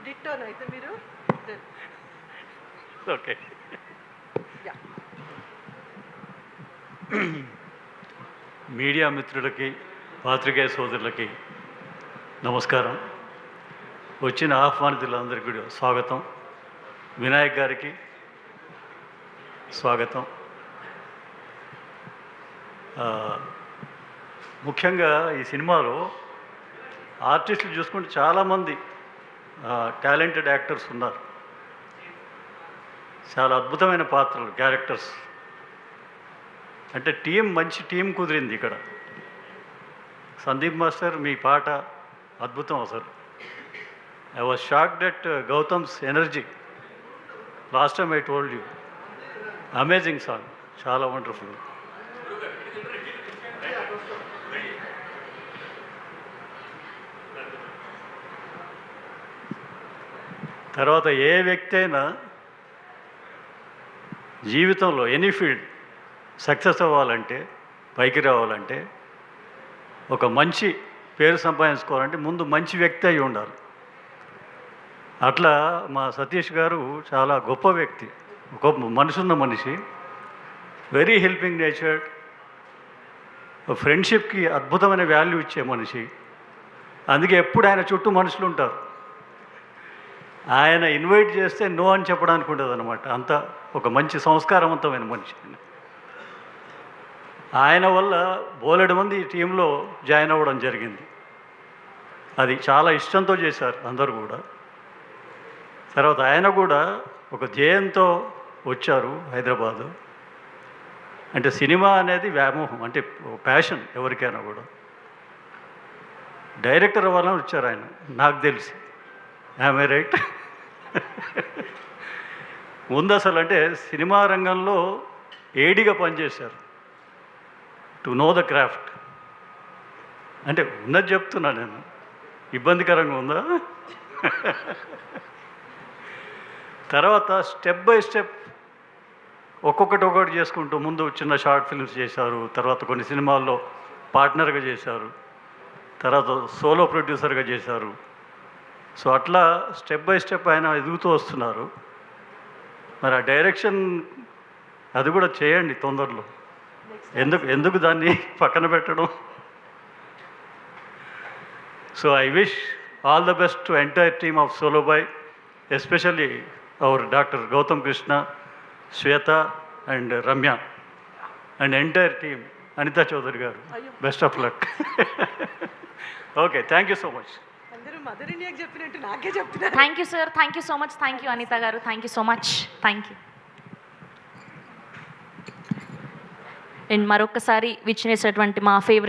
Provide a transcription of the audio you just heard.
డిట్టోన్ అయితే మీరు okay. Media మిత్రులకి, పాత్రికేయ సోదరులకి నమస్కారం. వచ్చిన ఆహ్వానితులందరికీ కూడా స్వాగతం. వినాయక్ గారికి స్వాగతం. ముఖ్యంగా ఈ సినిమాలో ఆర్టిస్టులు చూసుకుంటే చాలామంది టాలెంటెడ్ యాక్టర్స్ ఉన్నారు. చాలా అద్భుతమైన పాత్రలు, క్యారెక్టర్స్. అంటే మంచి టీం కుదిరింది ఇక్కడ. సందీప్ మాస్టర్, మీ పాట అద్భుతం అసలు. I was shocked at Gautam's energy. Last time I told you, amazing song, చాలా వండర్ఫుల్. తర్వాత ఏ వ్యక్తి అయినా జీవితంలో ఎనీ ఫీల్డ్ సక్సెస్ అవ్వాలంటే, పైకి రావాలంటే, ఒక మంచి పేరు సంపాదించుకోవాలంటే ముందు మంచి వ్యక్తి అయి ఉండాలి. అట్లా మా సతీష్ గారు చాలా గొప్ప వ్యక్తి, గొప్ప మనసున్న మనిషి, వెరీ హెల్పింగ్ నేచర్, ఫ్రెండ్షిప్కి అద్భుతమైన వాల్యూ ఇచ్చే మనిషి. అందుకే ఎప్పుడు ఆయన చుట్టూ మనుషులు ఉంటారు. ఆయన ఇన్వైట్ చేస్తే నో అని చెప్పడానికి ఉండదు అనమాట. అంత ఒక మంచి సంస్కారవంతమైన మనిషి. ఆయన వల్ల బోలెడు మంది ఈ టీంలో జాయిన్ అవ్వడం జరిగింది. అది చాలా ఇష్టంతో చేశారు అందరూ కూడా. తర్వాత ఆయన కూడా ఒక ధ్యేయంతో వచ్చారు హైదరాబాదు. అంటే సినిమా అనేది వ్యామోహం, అంటే ప్యాషన్ ఎవరికైనా కూడా. డైరెక్టర్ అవ్వాలని వచ్చారు ఆయన, నాకు తెలిసి. ఆమె రైట్? ముందు అసలు అంటే సినిమా రంగంలో ఏడిగా పనిచేశారు, టు నో ద క్రాఫ్ట్. అంటే ఉన్నది చెప్తున్నా నేను, ఇబ్బందికరంగా ఉందా? తర్వాత స్టెప్ బై స్టెప్ ఒక్కొక్కటి చేసుకుంటూ ముందు చిన్న షార్ట్ ఫిల్మ్స్ చేశారు, తర్వాత కొన్ని సినిమాల్లో పార్ట్నర్గా చేశారు, తర్వాత సోలో ప్రొడ్యూసర్గా చేశారు. సో అట్లా స్టెప్ బై స్టెప్ ఆయన ఎదుగుతూ వస్తున్నారు. మరి ఆ డైరెక్షన్ అది కూడా చేయండి తొందరలో. ఎందుకు దాన్ని పక్కన పెట్టడం? So I wish all the best to entire team of Solo Boy, especially our doctor Gautham Krishna, Shweta and Ramya and entire team, Anitha Chowdary గారు, best of luck. Okay, thank you so much. Mother ఇండియాకి చెప్పినట్టు నాకే చెప్తున్నారు. Thank you sir, thank you so much. Thank you Anitha గారు, thank you so much. Thank you. And మరొకసారి విచ్చేసేటువంటి మా favourite